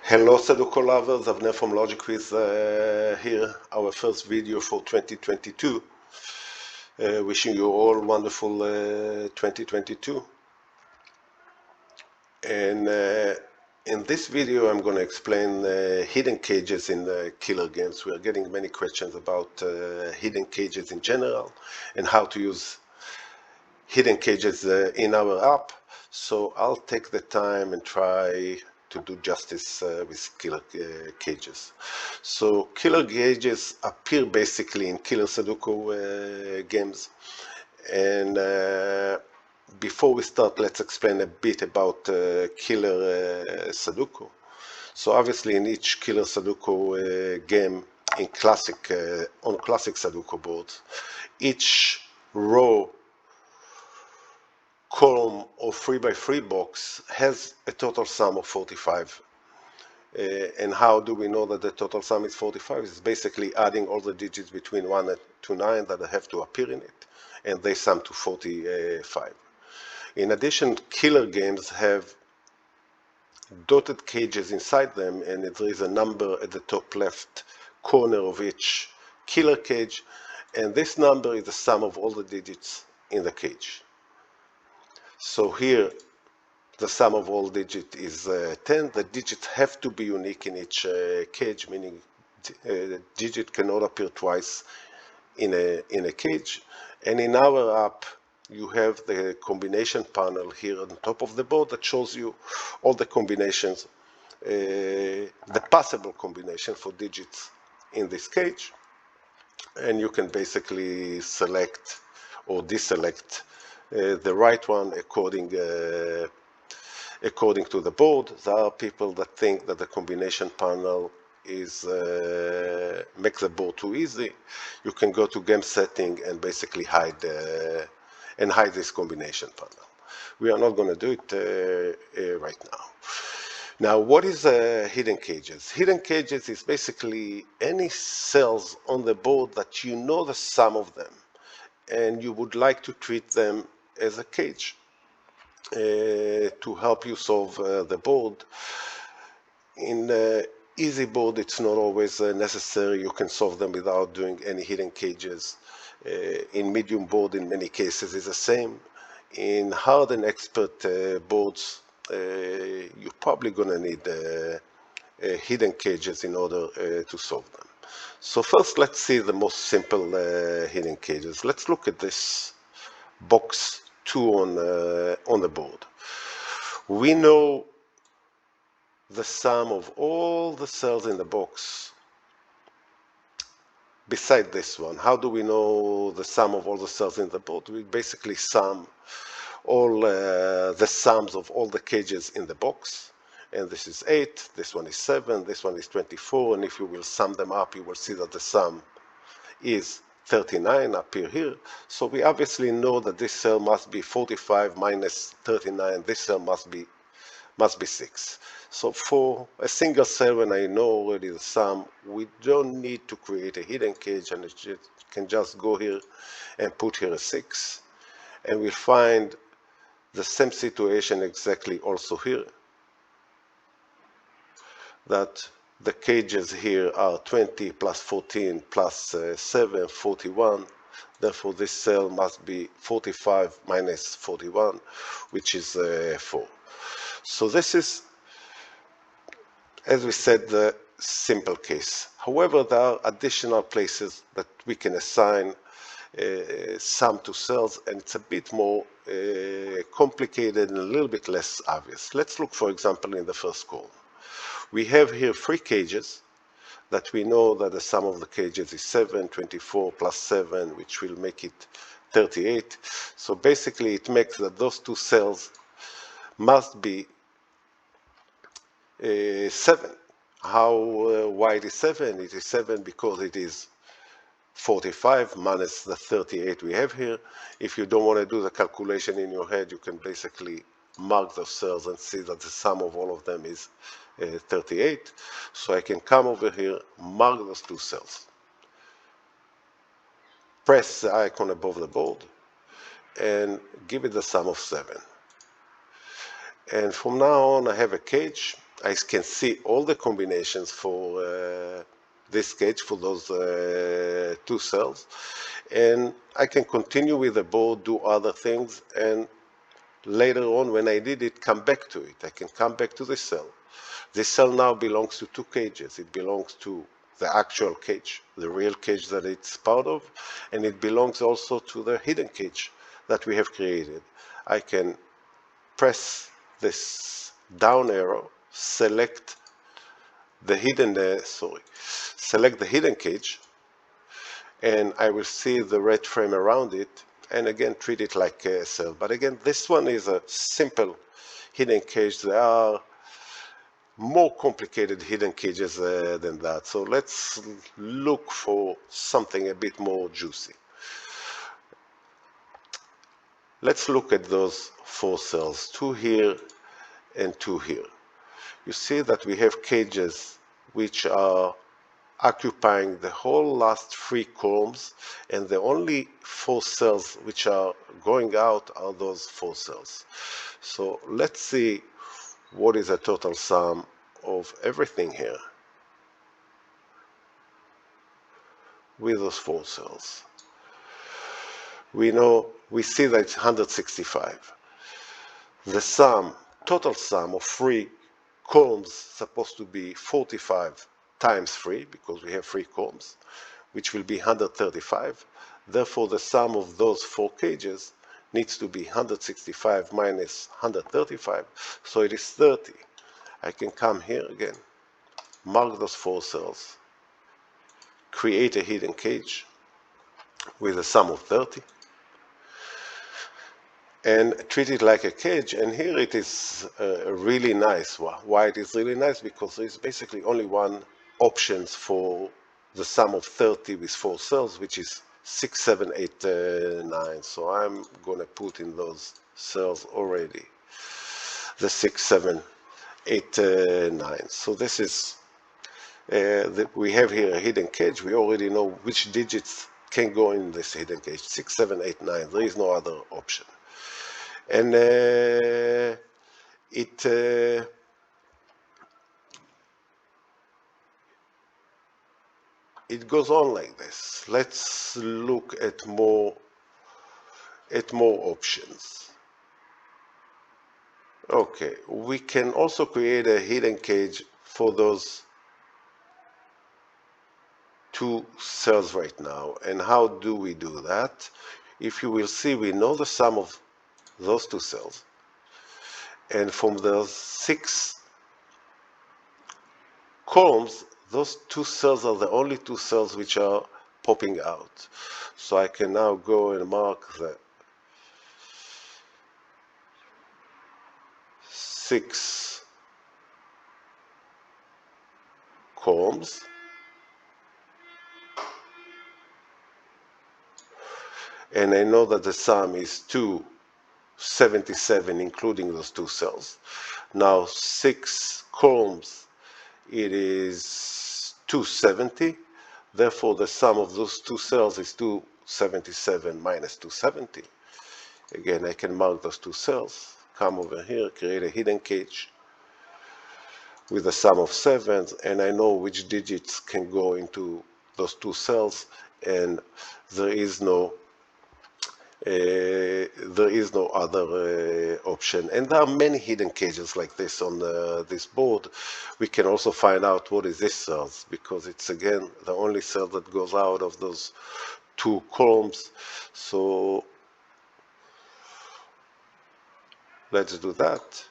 Hello Sudoku lovers, Avner from Logic Wiz here, our first video for 2022. Wishing you all wonderful 2022. And in this video I'm going to explain hidden cages in killer games. We are getting many questions about hidden cages in general and how to use hidden cages in our app. So I'll take the time and try to do justice with killer cages. So killer cages appear basically in Killer Sudoku games. And before we start, let's explain a bit about Killer Sudoku. So obviously in each Killer Sudoku game in classic on classic Sudoku boards, each row, column or 3x3 box has a total sum of 45. And how do we know that the total sum is 45? It's basically adding all the digits between 1 to 9 that have to appear in it, and they sum to 45. In addition, killer games have dotted cages inside them, and there is a number at the top left corner of each killer cage, and this number is the sum of all the digits in the cage. So here, the sum of all digits is 10. The digits have to be unique in each cage, meaning the digit cannot appear twice in a cage. And in our app, you have the combination panel here on top of the board that shows you all the combinations, the possible combination for digits in this cage. And you can basically select or deselect the right one according to the board. There are people that think that the combination panel is makes the board too easy. You can go to game setting and basically hide this combination panel. We are not going to do it right now. Now, what is hidden cages? Hidden cages is basically any cells on the board that you know the sum of them, and you would like to treat them as a cage to help you solve the board. In easy board, it's not always necessary. You can solve them without doing any hidden cages. In medium board, in many cases, is the same. In hard and expert boards, you're probably going to need hidden cages in order to solve them. So first, let's see the most simple hidden cages. Let's look at this box 2 on the board. We know the sum of all the cells in the box beside this one. How do we know the sum of all the cells in the board? We basically sum all the sums of all the cages in the box. And this is 8, this one is 7, this one is 24, and if you will sum them up, you will see that the sum is 39 up here. So we obviously know that this cell must be 45 minus 39. This cell must be 6. So for a single cell, when I know already the sum, we don't need to create a hidden cage, and it can just go here and put here a 6. And we'll find the same situation exactly also here, that the cages here are 20 plus 14 plus 7, 41. Therefore, this cell must be 45 minus 41, which is 4. So this is, as we said, the simple case. However, there are additional places that we can assign sum to cells, and it's a bit more complicated and a little bit less obvious. Let's look, for example, in the first column. We have here 3 cages that we know that the sum of the cages is 7, 24 plus 7, which will make it 38. So basically it makes that those 2 cells must be 7. Why it is 7? It is 7 because it is 45 minus the 38 we have here. If you don't want to do the calculation in your head, you can basically mark those cells and see that the sum of all of them is 38. So I can come over here, mark those 2 cells, press the icon above the board, and give it the sum of 7. And from now on, I have a cage I can see all the combinations for this cage, for those two cells, and I can continue with the board, do other things, and later on when I did it, come back to it. I can come back to the cell. This cell now belongs to two cages. It belongs to the actual cage, the real cage that it's part of, and it belongs also to the hidden cage that we have created. I can press this down arrow, select the hidden, select the hidden cage, and I will see the red frame around it, and again treat it like a cell. But again, this one is a simple hidden cage. There are more complicated hidden cages than that. So let's look for something a bit more juicy. Let's look at those four cells, two here and two here. You see that we have cages which are occupying the whole last three columns, and the only four cells which are going out are those four cells. So let's see what is the total sum of everything here with those four cells. We see that it's 165. The sum, total sum of three columns supposed to be 45 times 3, because we have 3 columns, which will be 135. Therefore, the sum of those 4 cages needs to be 165 minus 135, so it is 30. I can come here again, mark those 4 cells, create a hidden cage with a sum of 30, and treat it like a cage. And here it is really nice. Why it is really nice? Because there is basically only one options for the sum of 30 with 4 cells, which is 6, 7, 8, 9. So I'm going to put in those cells already the 6, 7, 8, 9. So this is, we have here a hidden cage. We already know which digits can go in this hidden cage. 6, 7, 8, 9. There is no other option. And it goes on like this. Let's look at more options. Okay, we can also create a hidden cage for those 2 cells right now. And how do we do that? If you will see, we know the sum of those 2 cells, and from those 6 columns, those 2 cells are the only 2 cells which are popping out. So I can now go and mark the 6 columns, and I know that the sum is 277, including those 2 cells. Now 6 columns, it is 270. Therefore, the sum of those 2 cells is 277 minus 270. Again, I can mark those 2 cells, come over here, create a hidden cage with a sum of 7s, and I know which digits can go into those 2 cells, and there is no other option. And there are many hidden cages like this on this board. We can also find out what is this cell, because it's again the only cell that goes out of those 2 columns. So let's do that.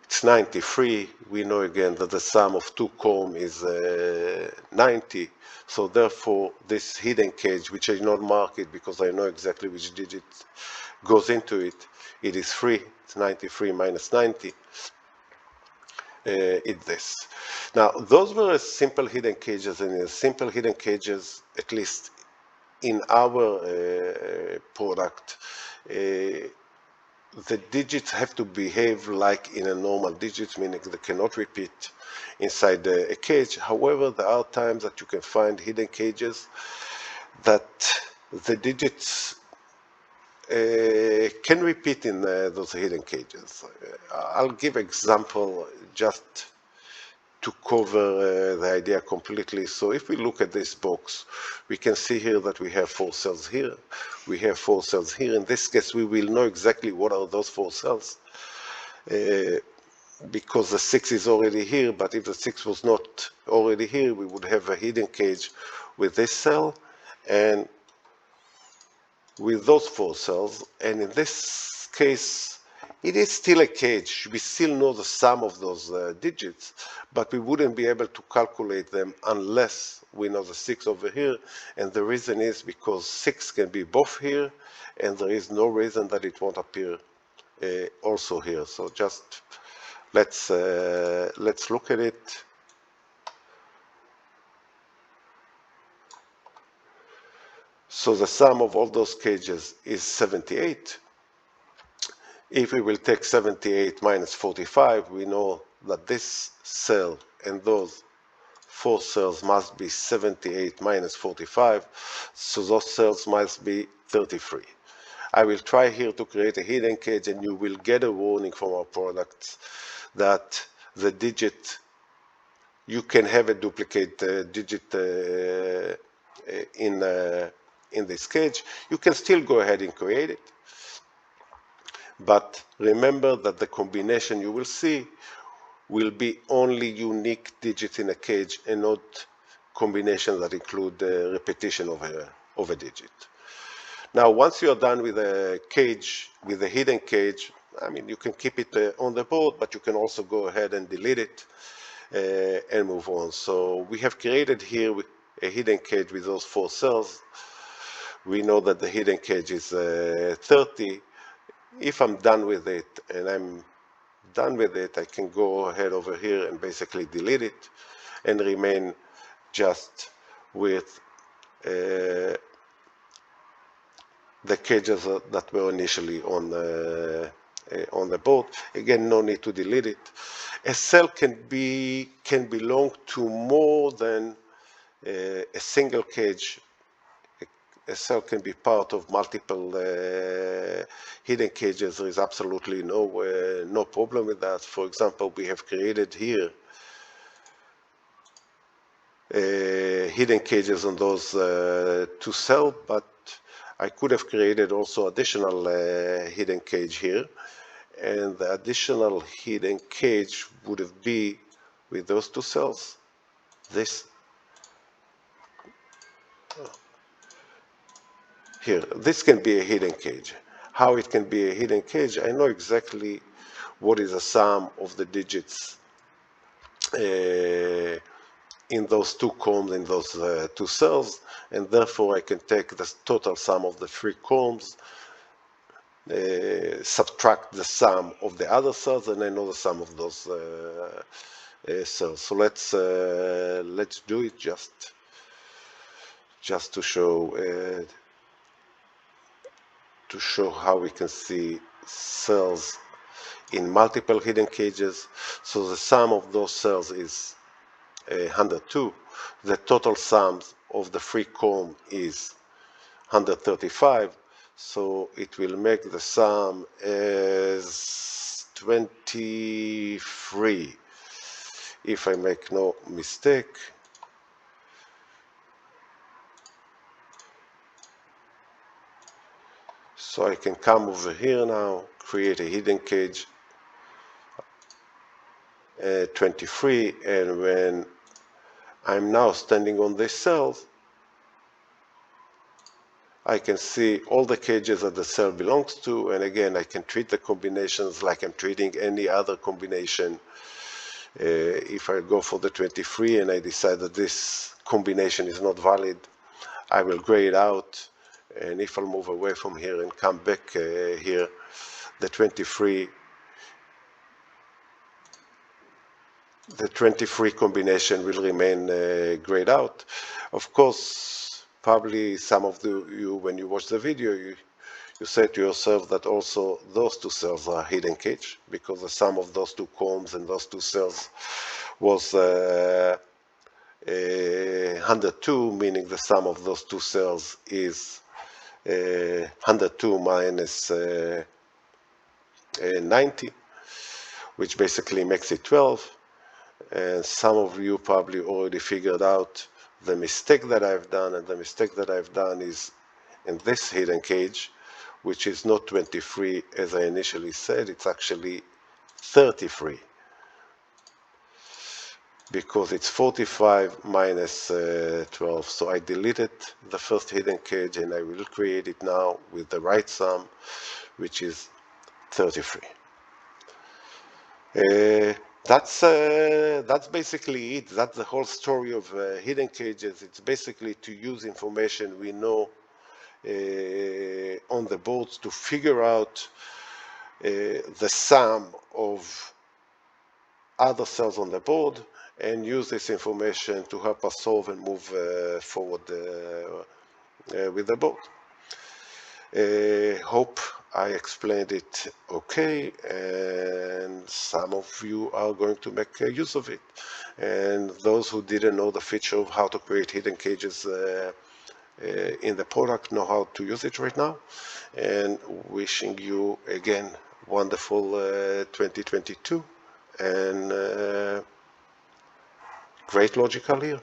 It's 93. We know again that the sum of 2 columns is 90. So therefore, this hidden cage, which I not mark it because I know exactly which digit goes into it, it is 3. It's 93 minus 90. It's this. Now, those were simple hidden cages, and in simple hidden cages, at least in our product, the digits have to behave like in a normal digits, meaning they cannot repeat inside a cage. However, there are times that you can find hidden cages that the digits can repeat in those hidden cages. I'll give example just to cover the idea completely. So if we look at this box, we can see here that we have 4 cells here, we have 4 cells here. In this case, we will know exactly what are those 4 cells, because the 6 is already here. But if the 6 was not already here, we would have a hidden cage with this cell and with those 4 cells. And in this case, it is still a cage. We still know the sum of those digits, but we wouldn't be able to calculate them unless we know the 6 over here. And the reason is because 6 can be both here, and there is no reason that it won't appear also here. So just let's look at it. So the sum of all those cages is 78. If we will take 78 minus 45, we know that this cell and those 4 cells must be 78 minus 45, so those cells must be 33. I will try here to create a hidden cage, and you will get a warning from our products that the digit, you can have a duplicate digit in this cage. You can still go ahead and create it, but remember that the combination you will see will be only unique digits in a cage and not combinations that include repetition of a digit. Now, once you are done with a cage, with a hidden cage, I mean, you can keep it on the board, but you can also go ahead and delete it and move on. So we have created here a hidden cage with those 4 cells. We know that the hidden cage is 30. If I'm done with it, and I'm done with it, I can go ahead over here and basically delete it and remain just with the cages that were initially on the board. Again, no need to delete it. A cell can belong to more than a single cage. A cell can be part of multiple hidden cages. There is absolutely no problem with that. For example, we have created here hidden cages on those 2 cells, but I could have created also additional hidden cage here, and the additional hidden cage would have been with those 2 cells. This here, this can be a hidden cage. How it can be a hidden cage, I know exactly what is the sum of the digits in those 2 combs, in those 2 cells, and therefore I can take the total sum of the 3 combs, subtract the sum of the other cells, and I know the sum of those cells. So let's do it just to show how we can see cells in multiple hidden cages. So the sum of those cells is 102. The total sum of the 3 comb is 135. So it will make the sum as 23, if I make no mistake. So I can come over here now, create a hidden cage, 23, and when I'm now standing on this cell, I can see all the cages that the cell belongs to, and again, I can treat the combinations like I'm treating any other combination. If I go for the 23 and I decide that this combination is not valid, I will gray it out. And if I'll move away from here and come back here, the 23 combination will remain grayed out. Of course, probably some of you, when you watch the video, you say to yourself that also those 2 cells are hidden cage, because the sum of those 2 combs and those 2 cells was 102, meaning the sum of those 2 cells is 102 minus 90, which basically makes it 12. And some of you probably already figured out the mistake that I've done, and the mistake that I've done is in this hidden cage, which is not 23 as I initially said, it's actually 33, because it's 45 minus 12. So I deleted the first hidden cage and I will create it now with the right sum, which is 33. That's basically it. That's the whole story of hidden cages. It's basically to use information we know on the boards to figure out the sum of other cells on the board and use this information to help us solve and move forward with the board. Hope I explained it okay, and some of you are going to make use of it. And those who didn't know the feature of how to create hidden cages in the product know how to use it right now. And wishing you again wonderful 2022 and great logical year.